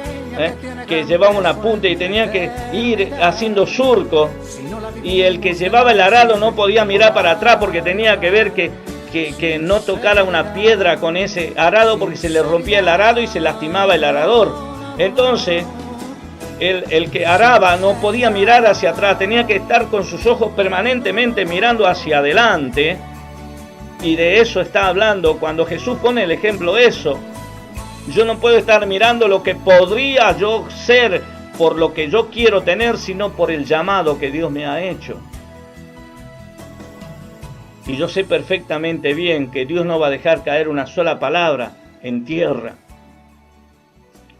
que llevaba una punta y tenía que ir haciendo surco, y el que llevaba el arado no podía mirar para atrás porque tenía que ver que no tocara una piedra con ese arado porque se le rompía el arado y se lastimaba el arador. Entonces el que araba no podía mirar hacia atrás, tenía que estar con sus ojos permanentemente mirando hacia adelante. Y de eso está hablando cuando Jesús pone el ejemplo eso. Yo no puedo estar mirando lo que podría yo ser por lo que yo quiero tener, sino por el llamado que Dios me ha hecho. Y yo sé perfectamente bien que Dios no va a dejar caer una sola palabra en tierra.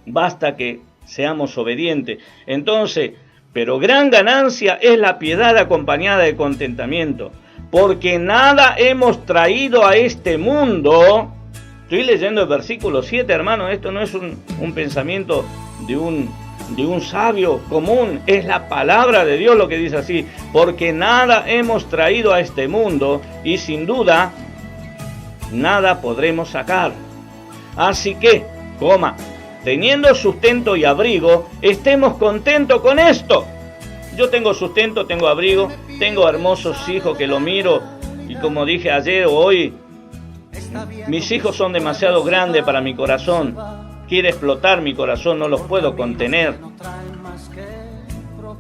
Basta que seamos obedientes. Entonces, pero gran ganancia es la piedad acompañada de contentamiento, porque nada hemos traído a este mundo. Estoy leyendo el versículo 7, hermano. Esto no es un pensamiento de un sabio común. Es la palabra de Dios lo que dice así. Porque nada hemos traído a este mundo y sin duda nada podremos sacar. Así que, teniendo sustento y abrigo, estemos contentos con esto. Yo tengo sustento, tengo abrigo, tengo hermosos hijos que lo miro. Y como dije ayer o hoy, mis hijos son demasiado grandes para mi corazón. Quiere explotar mi corazón, no los puedo contener.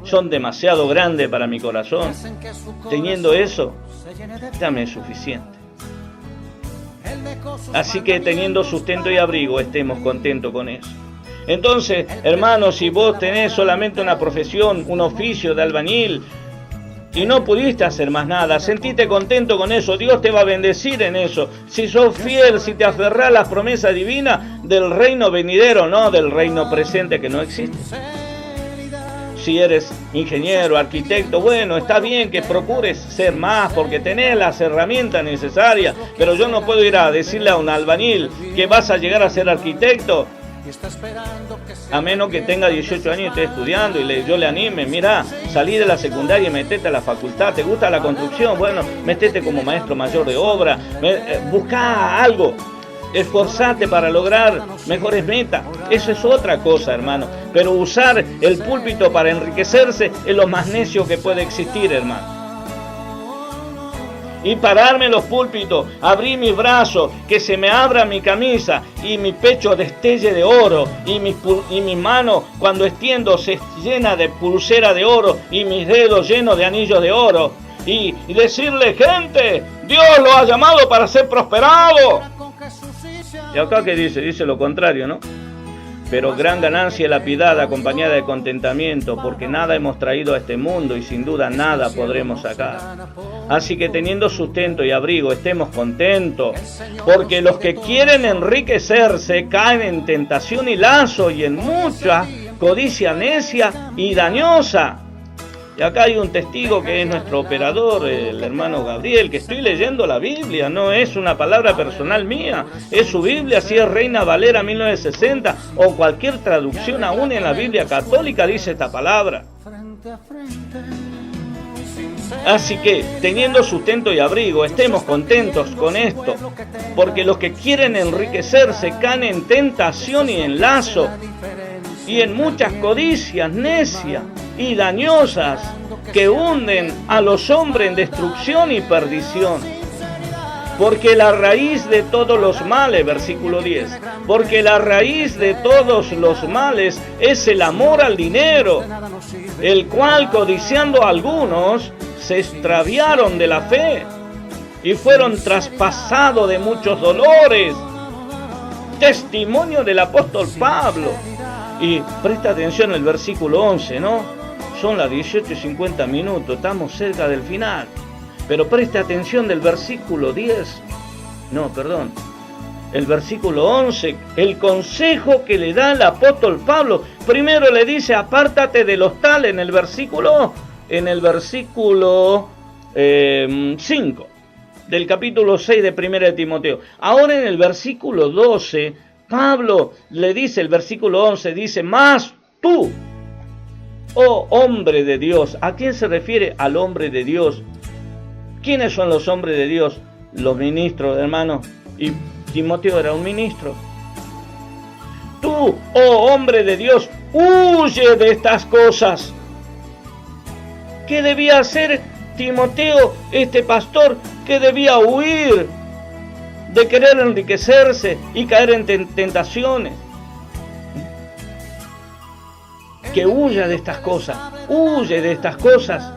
Son demasiado grandes para mi corazón. Teniendo eso, ya me es suficiente. Así que teniendo sustento y abrigo, estemos contentos con eso. Entonces, hermanos, si vos tenés solamente una profesión, un oficio de albañil, y no pudiste hacer más nada, sentite contento con eso. Dios te va a bendecir en eso. Si sos fiel, si te aferrás a las promesas divinas del reino venidero, no del reino presente que no existe. Si eres ingeniero, arquitecto, bueno, está bien que procures ser más porque tenés las herramientas necesarias, pero yo no puedo ir a decirle a un albañil que vas a llegar a ser arquitecto a menos que tenga 18 años y esté estudiando y yo le anime, mira, salí de la secundaria y metete a la facultad. ¿Te gusta la construcción? Bueno, metete como maestro mayor de obra, busca algo, esforzate para lograr mejores metas. Eso es otra cosa, hermano, pero usar el púlpito para enriquecerse es lo más necio que puede existir, hermano. Y pararme en los púlpitos, abrir mis brazos, que se me abra mi camisa y mi pecho destelle de oro y mi mano cuando extiendo se llena de pulsera de oro y mis dedos llenos de anillos de oro y decirle, gente, Dios lo ha llamado para ser prosperado. Y acá que dice lo contrario, ¿no? Pero gran ganancia es la piedad acompañada de contentamiento, porque nada hemos traído a este mundo y sin duda nada podremos sacar. Así que teniendo sustento y abrigo, estemos contentos, porque los que quieren enriquecerse caen en tentación y lazo y en mucha codicia necia y dañosa. Y acá hay un testigo que es nuestro operador, el hermano Gabriel, que estoy leyendo la Biblia, no es una palabra personal mía, es su Biblia, si es Reina Valera 1960 o cualquier traducción aún en la Biblia católica dice esta palabra. Así que, teniendo sustento y abrigo, estemos contentos con esto, porque los que quieren enriquecerse caen en tentación y en lazo, y en muchas codicias necias y dañosas que hunden a los hombres en destrucción y perdición. Porque la raíz de todos los males, versículo 10, porque la raíz de todos los males es el amor al dinero, el cual codiciando algunos se extraviaron de la fe y fueron traspasados de muchos dolores. Testimonio del apóstol Pablo. Y presta atención al versículo 11, ¿no? Son las 18:50, estamos cerca del final. Pero presta atención del versículo 10. No, perdón. El versículo 11, el consejo que le da el apóstol Pablo. Primero le dice, apártate de los tales en el versículo 5 del capítulo 6 de 1 de Timoteo. Ahora en el versículo 12, Pablo le dice, el versículo 11 dice, más tú, oh hombre de Dios. ¿A quién se refiere? Al hombre de Dios. ¿Quiénes son los hombres de Dios? Los ministros, hermano. Y Timoteo era un ministro. Tú, oh hombre de Dios, huye de estas cosas. ¿Qué debía hacer Timoteo, este pastor? ¿Qué debía huir? De querer enriquecerse y caer en tentaciones. Que huya de estas cosas. Huye de estas cosas.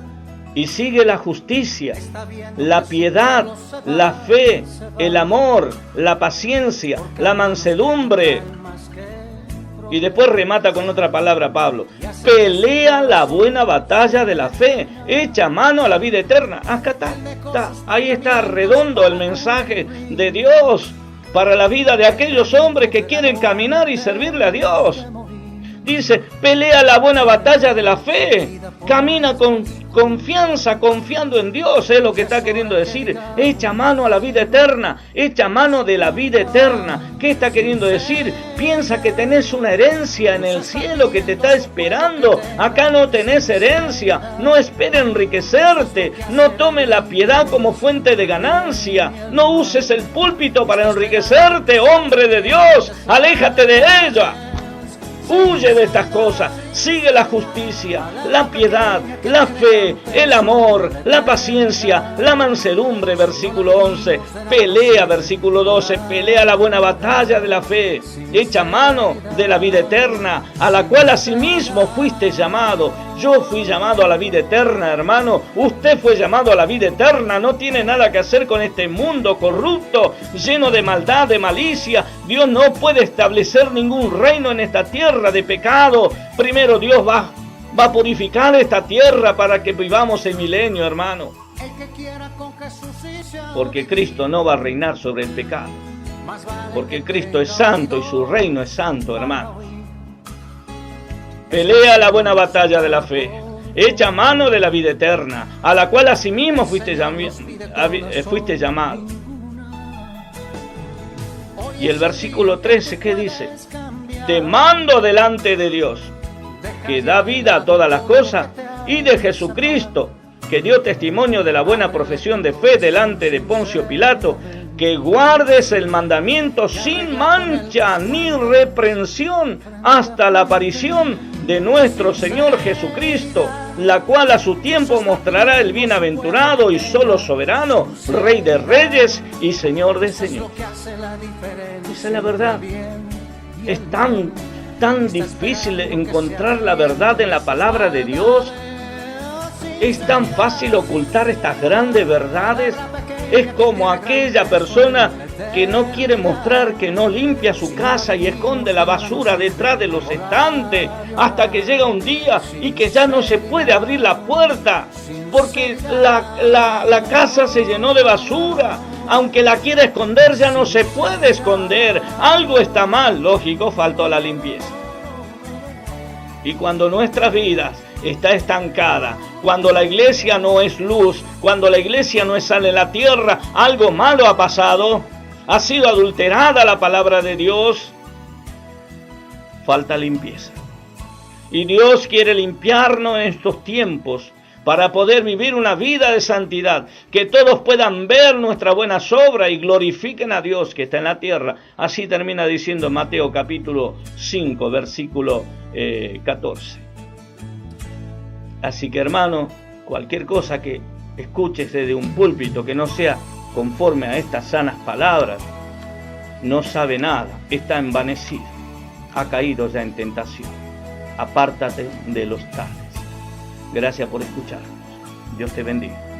Y sigue la justicia, la piedad, la fe, el amor, la paciencia, la mansedumbre. Y después remata con otra palabra Pablo. Pelea la buena batalla de la fe. Echa mano a la vida eterna. Acá está. Ahí está redondo el mensaje de Dios para la vida de aquellos hombres que quieren caminar y servirle a Dios. Dice, pelea la buena batalla de la fe. Camina con confianza, confiando en Dios, es lo que está queriendo decir. Echa mano a la vida eterna, echa mano de la vida eterna. ¿Qué está queriendo decir? Piensa que tenés una herencia en el cielo que te está esperando. Acá no tenés herencia. No espere enriquecerte. No tome la piedad como fuente de ganancia. No uses el púlpito para enriquecerte, hombre de Dios. Aléjate de ella. Huye de estas cosas, sigue la justicia, la piedad, la fe, el amor, la paciencia, la mansedumbre, versículo 11, pelea, versículo 12, pelea la buena batalla de la fe, echa mano de la vida eterna, a la cual asimismo fuiste llamado. Yo fui llamado a la vida eterna, hermano, usted fue llamado a la vida eterna, no tiene nada que hacer con este mundo corrupto, lleno de maldad, de malicia. Dios no puede establecer ningún reino en esta tierra de pecado. Primero Dios va a purificar esta tierra para que vivamos el milenio, hermano. Porque Cristo no va a reinar sobre el pecado. Porque Cristo es santo y su reino es santo, hermano. Pelea la buena batalla de la fe. Echa mano de la vida eterna, a la cual asimismo fuiste llamado. Y el versículo 13, ¿qué dice? Te mando delante de Dios, que da vida a todas las cosas, y de Jesucristo, que dio testimonio de la buena profesión de fe delante de Poncio Pilato, que guardes el mandamiento sin mancha ni reprensión hasta la aparición de nuestro Señor Jesucristo, la cual a su tiempo mostrará el bienaventurado y solo soberano, Rey de reyes y Señor de señores. Esa es la verdad. Es tan difícil encontrar la verdad en la palabra de Dios. Es tan fácil ocultar estas grandes verdades. Es como aquella persona que no quiere mostrar que no limpia su casa y esconde la basura detrás de los estantes hasta que llega un día y que ya no se puede abrir la puerta porque la casa se llenó de basura. Aunque la quiera esconder, ya no se puede esconder. Algo está mal, lógico, faltó la limpieza. Y cuando nuestras vidas está estancada, cuando la iglesia no es luz, cuando la iglesia no es sal en la tierra, algo malo ha pasado, ha sido adulterada la palabra de Dios, falta limpieza. Y Dios quiere limpiarnos en estos tiempos para poder vivir una vida de santidad, que todos puedan ver nuestra buena obras y glorifiquen a Dios que está en la tierra. Así termina diciendo Mateo capítulo 5, versículo 14. Así que, hermano, cualquier cosa que escuches desde un púlpito que no sea conforme a estas sanas palabras, no sabe nada, está envanecido, ha caído ya en tentación. Apártate de los tales. Gracias por escucharnos. Dios te bendiga.